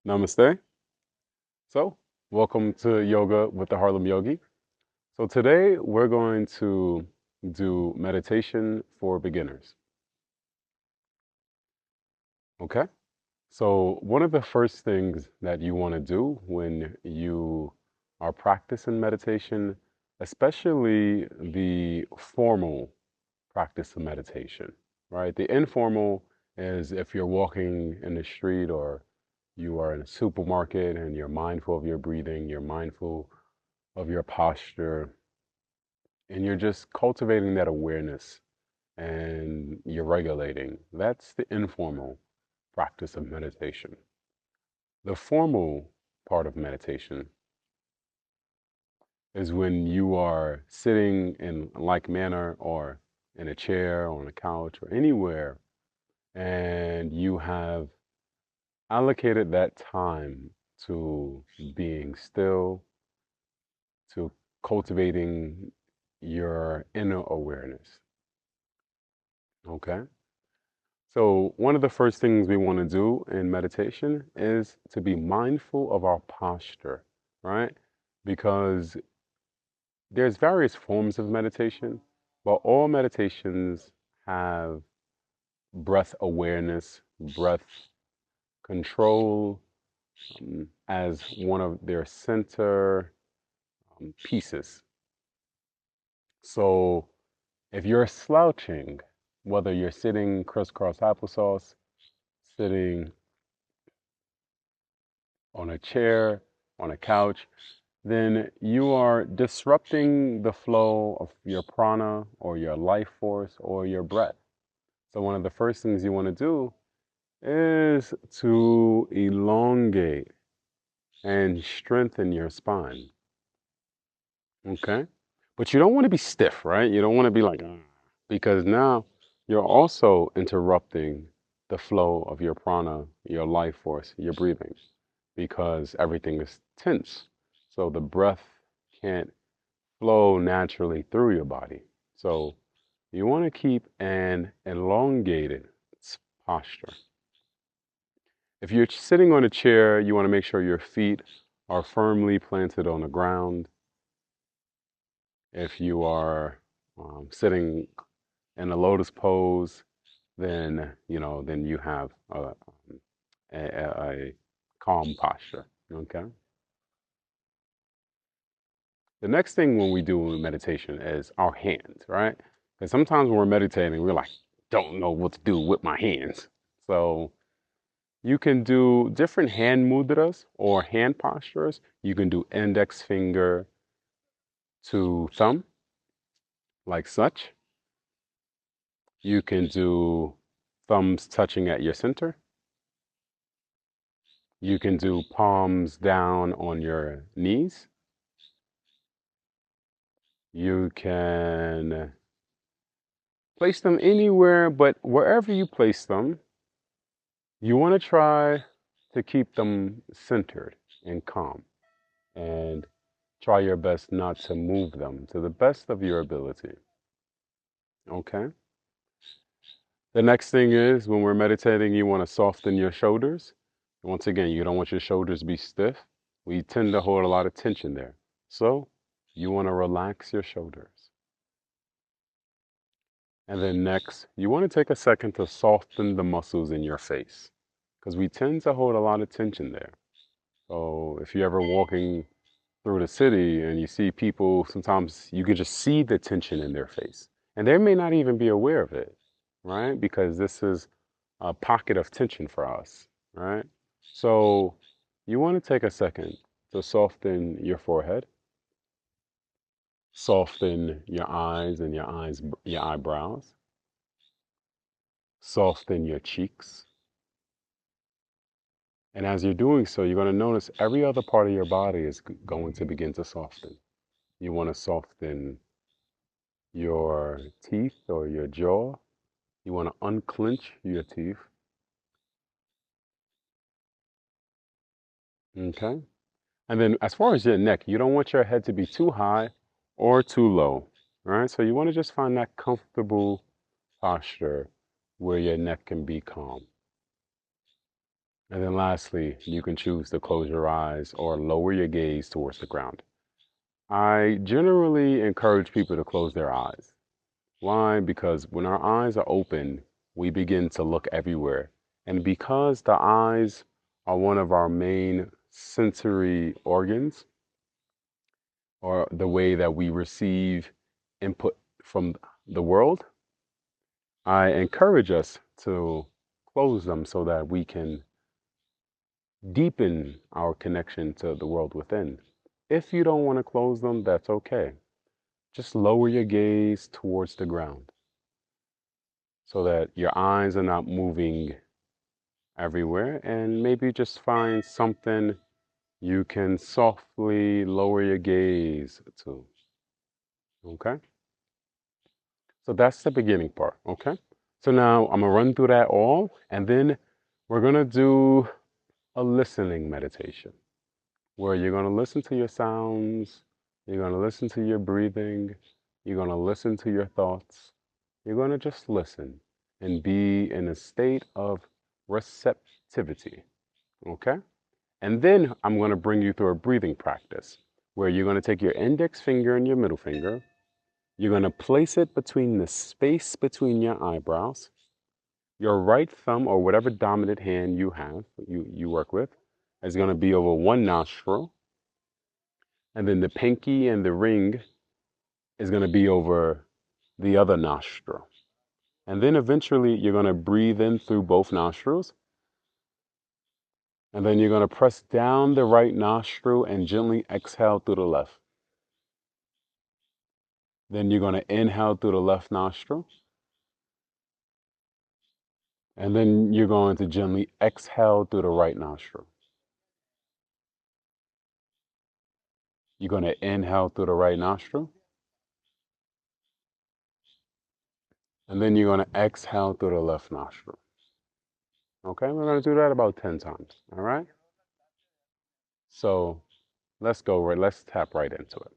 Namaste. So, welcome to Yoga with the Harlem Yogi. So, today we're going to do meditation for beginners. Okay? So, one of the first things that you want to do when you are practicing meditation, especially the formal practice of meditation, right? The informal is if you're walking in the street or you are in a supermarket and you're mindful of your breathing, you're mindful of your posture, and you're just cultivating that awareness and you're regulating. That's the informal practice of meditation. The formal part of meditation is when you are sitting in like manner or in a chair or on a couch or anywhere and you have allocated that time to being still, to cultivating your inner awareness. Okay? So, one of the first things we want to do in meditation is to be mindful of our posture, right? Because there's various forms of meditation, but all meditations have breath awareness, breath control as one of their center pieces. So, if you're slouching, whether you're sitting crisscross applesauce, sitting on a chair, on a couch, then you are disrupting the flow of your prana or your life force or your breath. So, one of the first things you want to do is to elongate and strengthen your spine. Okay? But you don't want to be stiff, right? You don't want to be like, "Ah," because now you're also interrupting the flow of your prana, your life force, your breathing, because everything is tense. So the breath can't flow naturally through your body. So you want to keep an elongated posture. If you're sitting on a chair, you want to make sure your feet are firmly planted on the ground. If you are sitting in a lotus pose, then then you have a calm posture. Okay. The next thing when we do meditation is our hands, right? Because sometimes when we're meditating, we're like, don't know what to do with my hands. So you can do different hand mudras or hand postures. You can do index finger to thumb, like such. You can do thumbs touching at your center. You can do palms down on your knees. You can place them anywhere, but wherever you place them, you want to try to keep them centered and calm and try your best not to move them to the best of your ability. Okay? The next thing is when we're meditating, you want to soften your shoulders. Once again, you don't want your shoulders to be stiff. We tend to hold a lot of tension there. So you want to relax your shoulders. And then next, you want to take a second to soften the muscles in your face because we tend to hold a lot of tension there. So if you're ever walking through the city and you see people, sometimes you can just see the tension in their face. And they may not even be aware of it, right? Because this is a pocket of tension for us, right? So you want to take a second to soften your forehead, soften your eyes and your eyebrows, soften your cheeks. And as you're doing so, you're going to notice every other part of your body is going to begin to soften. You want to soften your teeth or your jaw. You want to unclench your teeth. Okay. And then as far as your neck, you don't want your head to be too high or too low. All right. So you want to just find that comfortable posture where your neck can be calm. And then lastly, you can choose to close your eyes or lower your gaze towards the ground. I generally encourage people to close their eyes. Why? Because when our eyes are open, we begin to look everywhere. And because the eyes are one of our main sensory organs, or the way that we receive input from the world, I encourage us to close them so that we can deepen our connection to the world within. If you don't want to close them, that's okay. Just lower your gaze towards the ground so that your eyes are not moving everywhere, and maybe just find something you can softly lower your gaze to. Okay? So that's the beginning part. Okay? So now I'm gonna run through that all, and then we're gonna do a listening meditation where you're gonna listen to your sounds, you're gonna listen to your breathing, you're gonna listen to your thoughts, you're gonna just listen and be in a state of receptivity. Okay? And then I'm going to bring you through a breathing practice where you're going to take your index finger and your middle finger. You're going to place it between the space between your eyebrows. Your right thumb or whatever dominant hand you have, you work with, is going to be over one nostril. And then the pinky and the ring is going to be over the other nostril. And then eventually you're going to breathe in through both nostrils. And then you're going to press down the right nostril and gently exhale through the left. Then you're going to inhale through the left nostril. And then you're going to gently exhale through the right nostril. You're going to inhale through the right nostril. And then you're going to exhale through the left nostril. Okay, we're going to do that about 10 times. All right? So let's go right, let's tap right into it.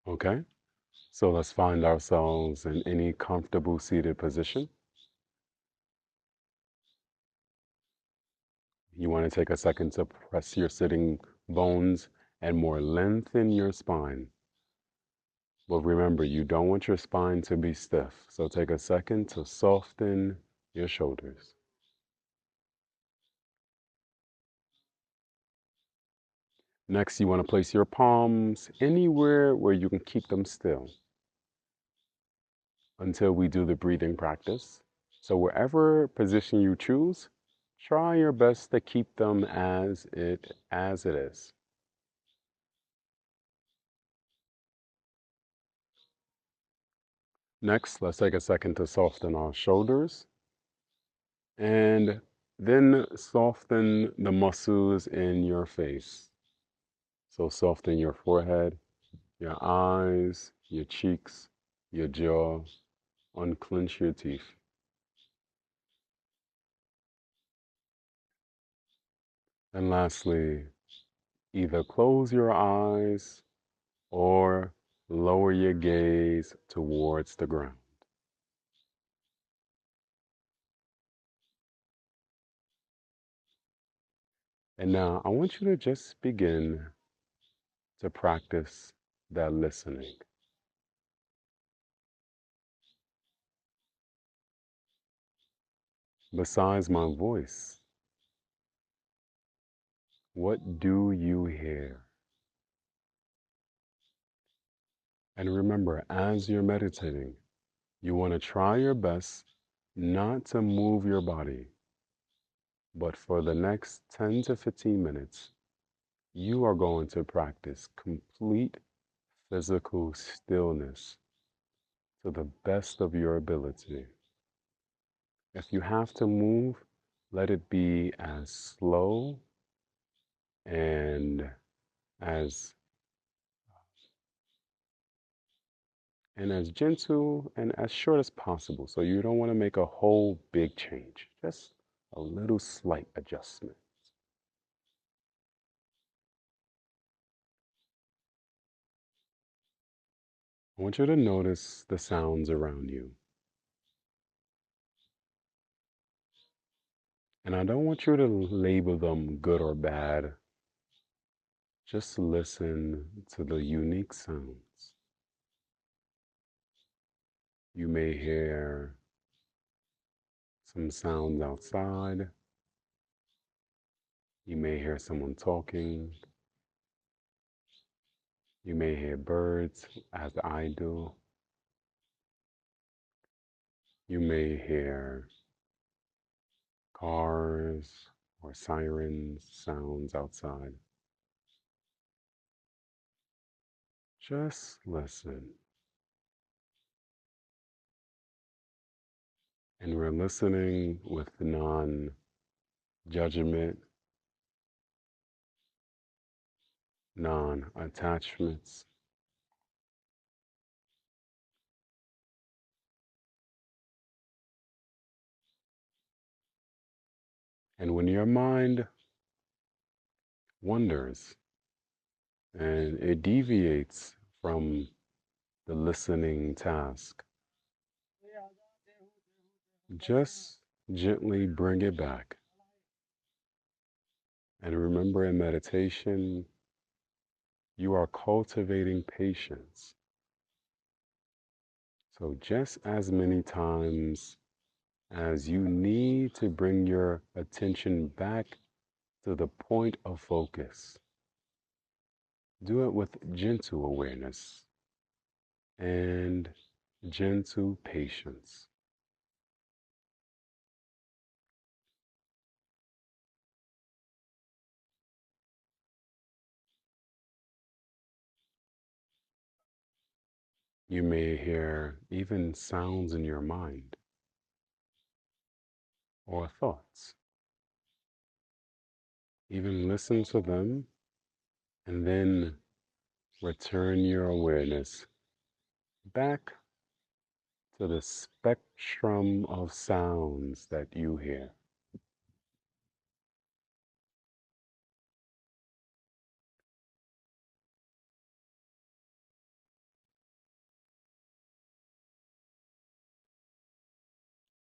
Okay, so let's find ourselves in any comfortable seated position. You want to take a second to press your sitting bones and more lengthen your spine. But remember, you don't want your spine to be stiff. So take a second to soften your shoulders. Next, you want to place your palms anywhere where you can keep them still until we do the breathing practice. So wherever position you choose, try your best to keep them as it is. Next, let's take a second to soften our shoulders and then soften the muscles in your face. So soften your forehead, your eyes, your cheeks, your jaw, unclench your teeth. And lastly, either close your eyes or lower your gaze towards the ground. And now I want you to just begin to practice that listening. Besides my voice, what do you hear? And remember, as you're meditating, you want to try your best not to move your body, but for the next 10 to 15 minutes, you are going to practice complete physical stillness to the best of your ability. If you have to move, let it be as slow and as as gentle and as short as possible. So you don't want to make a whole big change, just a little slight adjustment. I want you to notice the sounds around you. And I don't want you to label them good or bad. Just listen to the unique sounds. You may hear some sounds outside. You may hear someone talking. You may hear birds, as I do. You may hear cars or sirens sounds outside. Just listen. And we're listening with non judgment, non attachments. And when your mind wanders and it deviates from the listening task, just gently bring it back. And remember, in meditation, you are cultivating patience. So, just as many times as you need to bring your attention back to the point of focus, do it with gentle awareness and gentle patience. You may hear even sounds in your mind or thoughts. Even listen to them and then return your awareness back to the spectrum of sounds that you hear.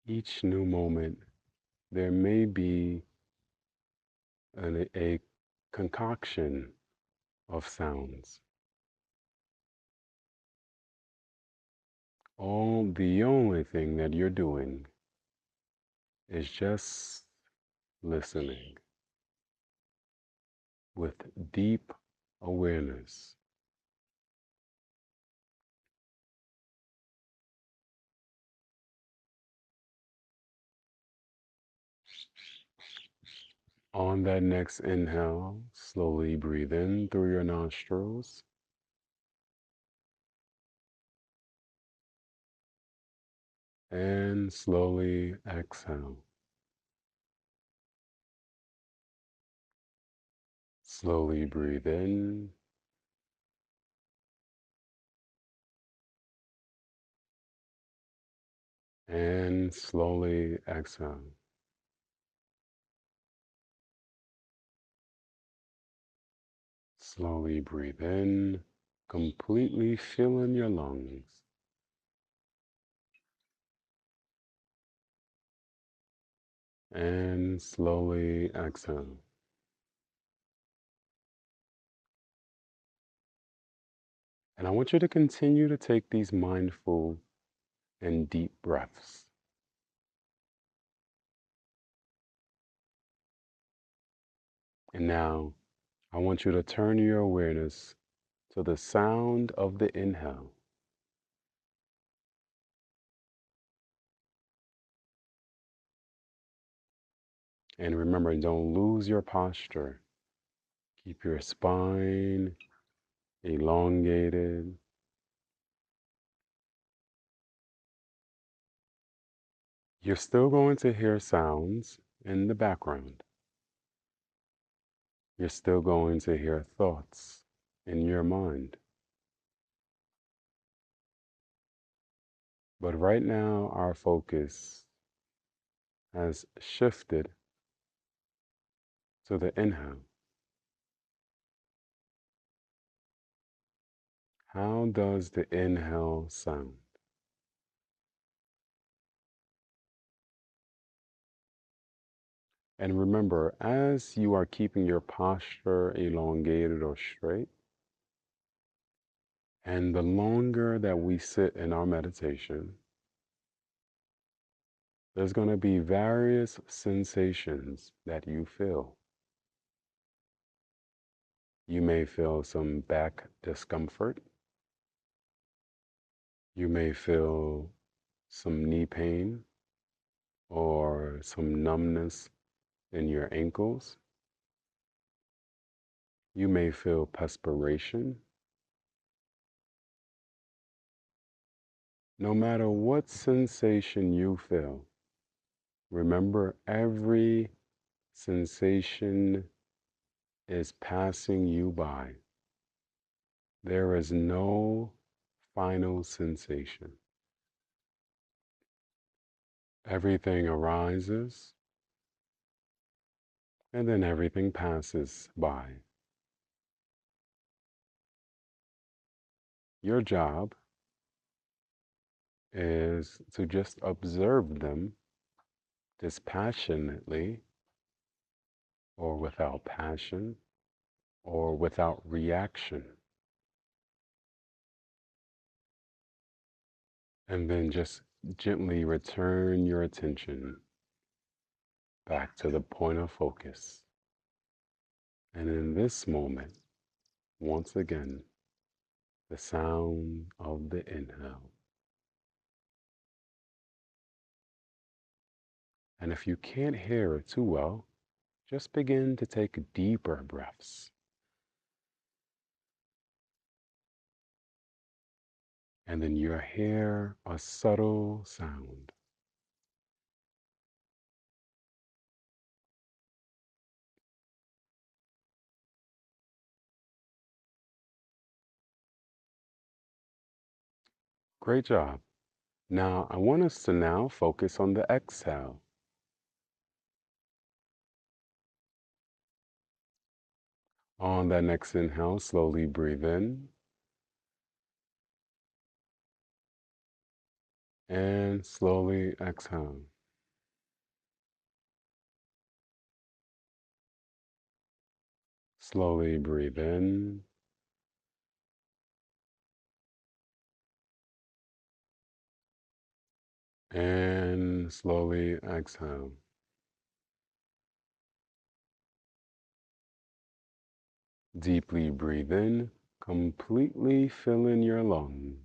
Each new moment, there may be a concoction of sounds. All the only thing that you're doing is just listening with deep awareness. On that next inhale, slowly breathe in through your nostrils and slowly exhale. Slowly breathe in and slowly exhale. Slowly breathe in, completely fill in your lungs. And slowly exhale. And I want you to continue to take these mindful and deep breaths. And now I want you to turn your awareness to the sound of the inhale. And remember, don't lose your posture. Keep your spine elongated. You're still going to hear sounds in the background. You're still going to hear thoughts in your mind. But right now, our focus has shifted to the inhale. How does the inhale sound? And remember, as you are keeping your posture elongated or straight, and the longer that we sit in our meditation, there's going to be various sensations that you feel. You may feel some back discomfort. You may feel some knee pain or some numbness in your ankles. You may feel perspiration. No matter what sensation you feel, remember every sensation is passing you by. There is no final sensation. Everything arises and then everything passes by. Your job is to just observe them dispassionately or without passion or without reaction. And then just gently return your attention back to the point of focus. And in this moment, once again, the sound of the inhale. And if you can't hear it too well, just begin to take deeper breaths. And then you hear a subtle sound. Great job. Now, I want us to now focus on the exhale. On that next inhale, slowly breathe in and slowly exhale. Slowly breathe in and slowly exhale. Deeply breathe in, completely fill in your lungs.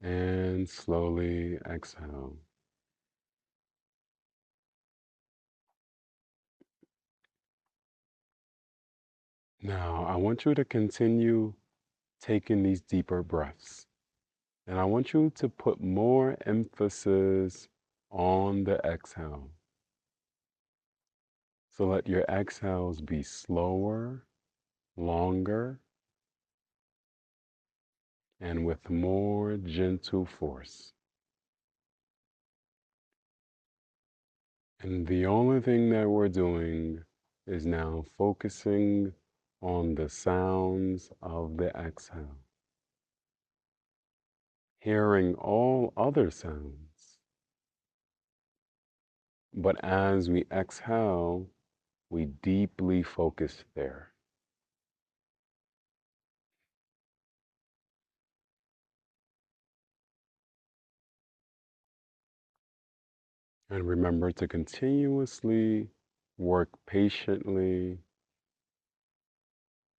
And slowly exhale. Now, I want you to continue taking these deeper breaths. And I want you to put more emphasis on the exhale. So let your exhales be slower, longer, and with more gentle force. And the only thing that we're doing is now focusing on the sounds of the exhale, hearing all other sounds. But as we exhale, we deeply focus there. And remember to continuously work patiently,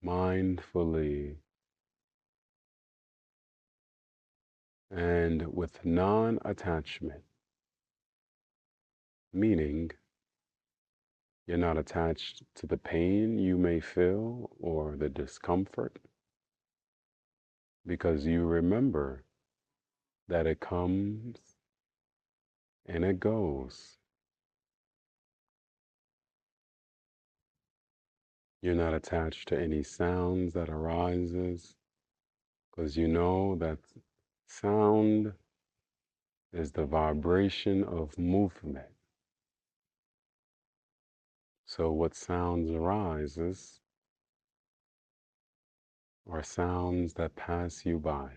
mindfully, and with non attachment, meaning you're not attached to the pain you may feel or the discomfort, because you remember that it comes and it goes. You're not attached to any sounds that arises because you know that sound is the vibration of movement. So what sounds arises are sounds that pass you by.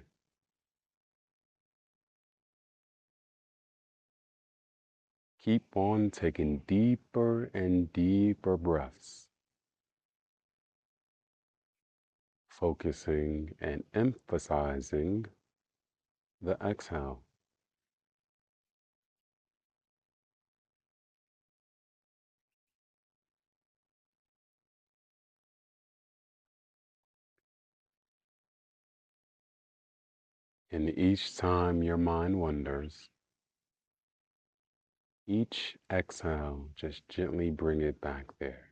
Keep on taking deeper and deeper breaths, focusing and emphasizing the exhale. And each time your mind wanders, each exhale, just gently bring it back there.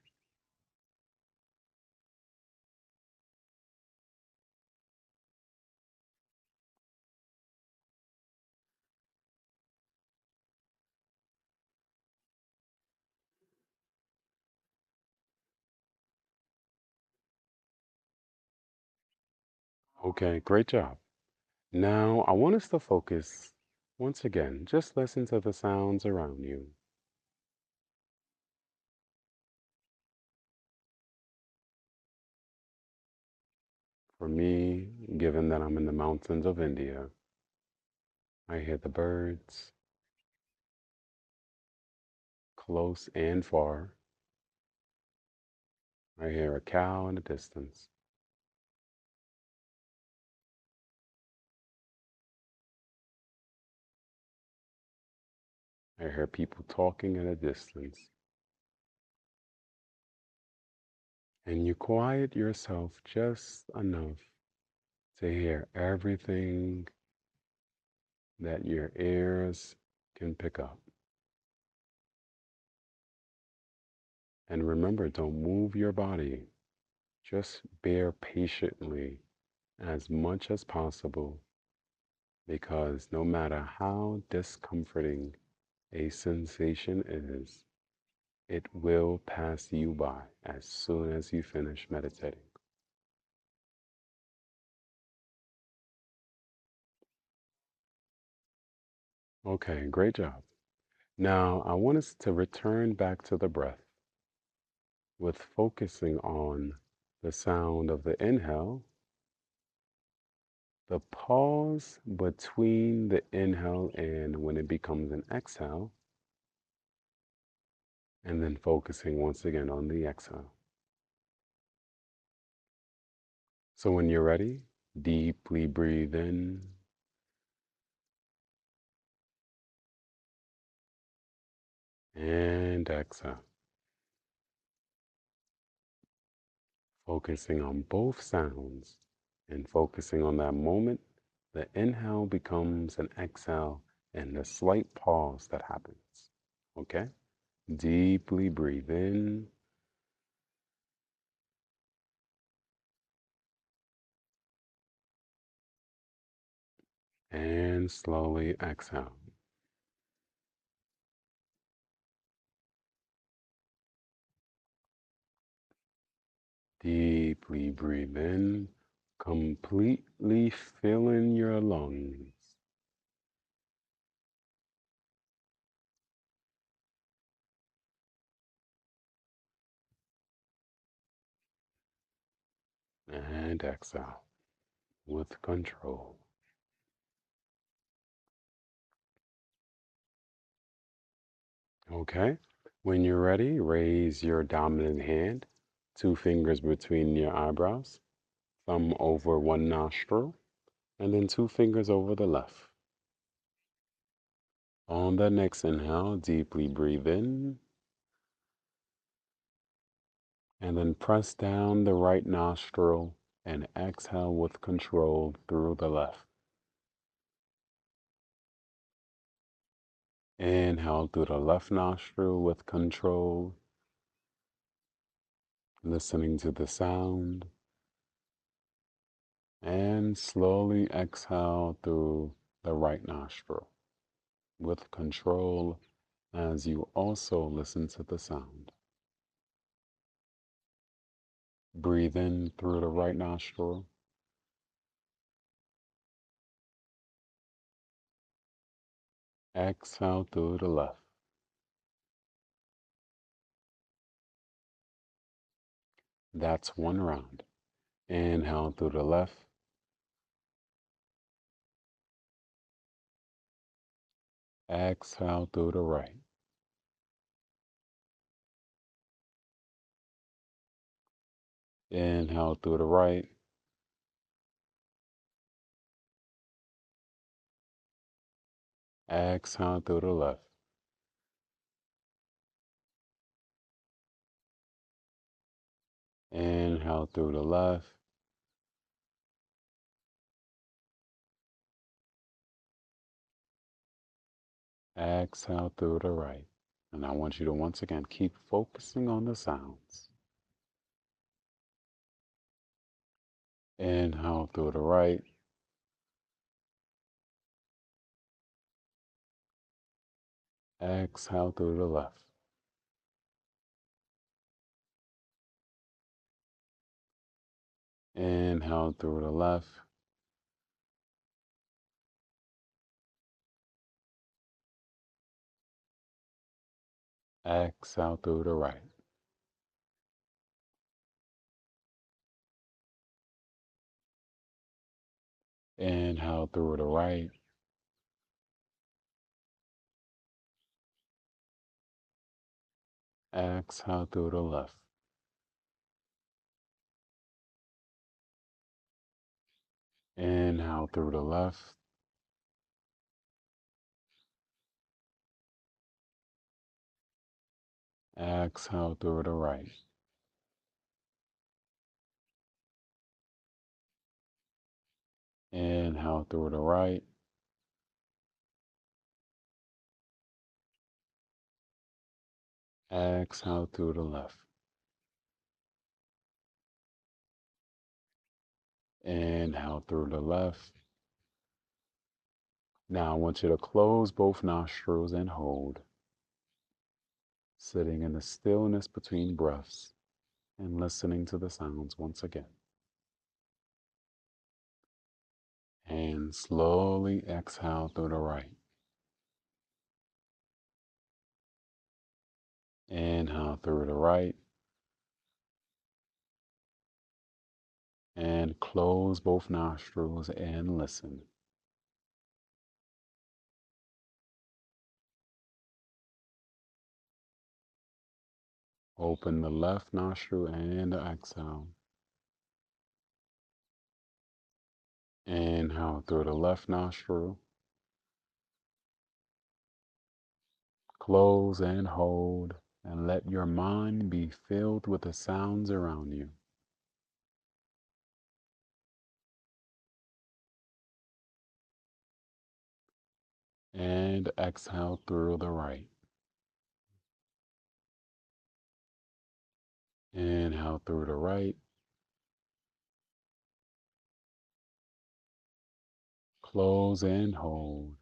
Okay, great job. Now I want us to focus once again. Just listen to the sounds around you. For me, given that I'm in the mountains of India, I hear the birds close and far. I hear a cow in the distance. I hear people talking in a distance. And you quiet yourself just enough to hear everything that your ears can pick up. And remember, don't move your body. Just bear patiently as much as possible because no matter how discomforting a sensation is, it will pass you by as soon as you finish meditating. Okay, great job. Now, I want us to return back to the breath with focusing on the sound of the inhale, the pause between the inhale and when it becomes an exhale, and then focusing once again on the exhale. So when you're ready, deeply breathe in and exhale, focusing on both sounds and focusing on that moment. The inhale becomes an exhale and the slight pause that happens. Okay? Deeply breathe in and slowly exhale. Deeply breathe in, completely filling your lungs. And exhale with control. Okay? When you're ready, raise your dominant hand, two fingers between your eyebrows, thumb over one nostril, and then two fingers over the left. On the next inhale, deeply breathe in, and then press down the right nostril and exhale with control through the left. Inhale through the left nostril with control, listening to the sound, and slowly exhale through the right nostril. with control as you also listen to the sound. Breathe in through the right nostril. Exhale through the left. That's one round. Inhale through the left. Exhale through the right. Inhale through the right. Exhale through the left. Inhale through the left. Exhale through the right. And I want you to once again keep focusing on the sounds. Inhale through the right. Exhale through the left. Inhale through the left. Exhale through the right. Inhale through the right. Exhale through the left. Inhale through the left. Exhale through the right. Inhale through the right. Exhale through the left. Inhale through the left. Now I want you to close both nostrils and hold, sitting in the stillness between breaths and listening to the sounds once again. And slowly exhale through the right. Inhale through the right. And close both nostrils and listen. Open the left nostril and exhale. Inhale through the left nostril. Close and hold, and let your mind be filled with the sounds around you. And exhale through the right. Inhale through the right. Close and hold.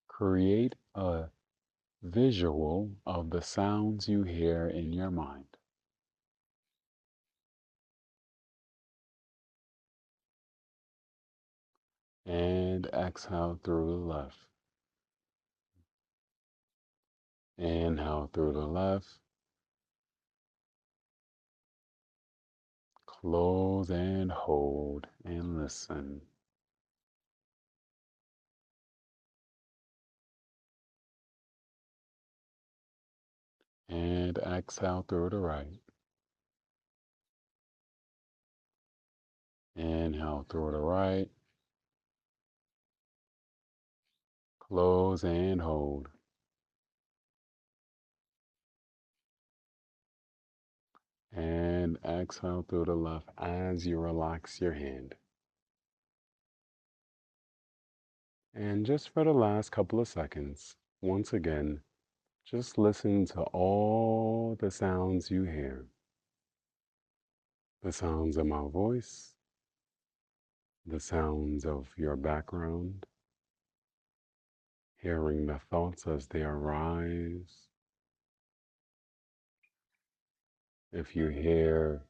Create a visual of the sounds you hear in your mind. And exhale through the left. Inhale through the left. Close and hold and listen. And exhale through the right. Inhale through the right. Close and hold. And exhale through the left as you relax your hand. And just for the last couple of seconds, once again, just listen to all the sounds you hear. The sounds of my voice, the sounds of your background, hearing the thoughts as they arise. If you hear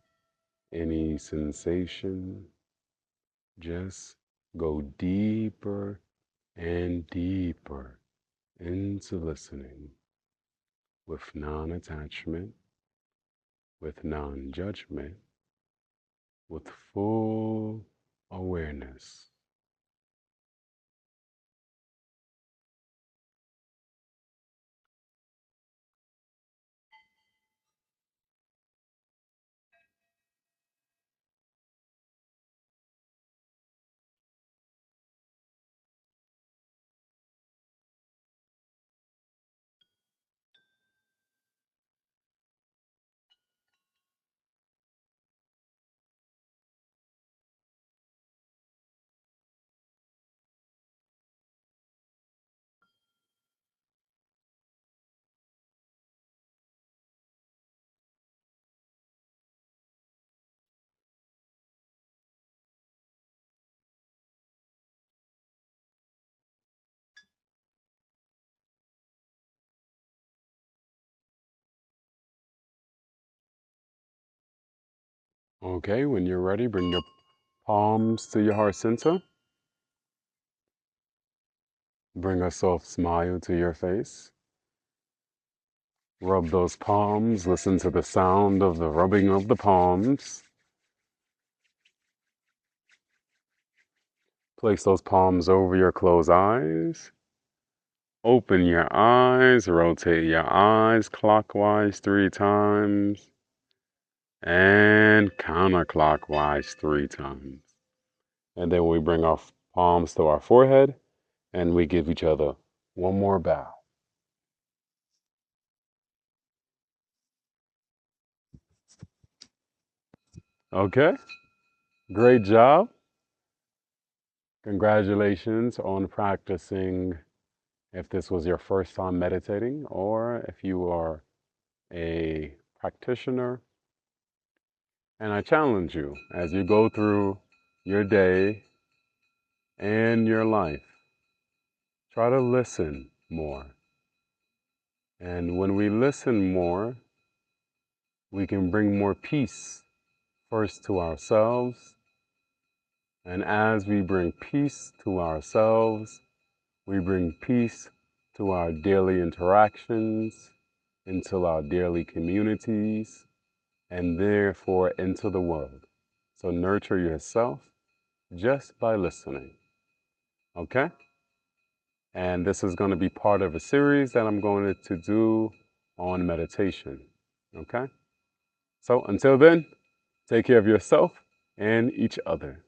any sensation, just go deeper and deeper into listening with non-attachment, with non-judgment, with full awareness. Okay, when you're ready, bring your palms to your heart center. Bring a soft smile to your face. Rub those palms. Listen to the sound of the rubbing of the palms. Place those palms over your closed eyes. Open your eyes. Rotate your eyes clockwise 3 times. And counterclockwise 3 times. And then we bring our palms to our forehead and we give each other one more bow. Okay, great job. Congratulations on practicing if this was your first time meditating or if you are a practitioner. And I challenge you as you go through your day and your life, try to listen more. And when we listen more, we can bring more peace first to ourselves. And as we bring peace to ourselves, we bring peace to our daily interactions, into our daily communities, and therefore into the world. So nurture yourself just by listening. Okay? And this is going to be part of a series that I'm going to do on meditation. Okay? So until then, take care of yourself and each other.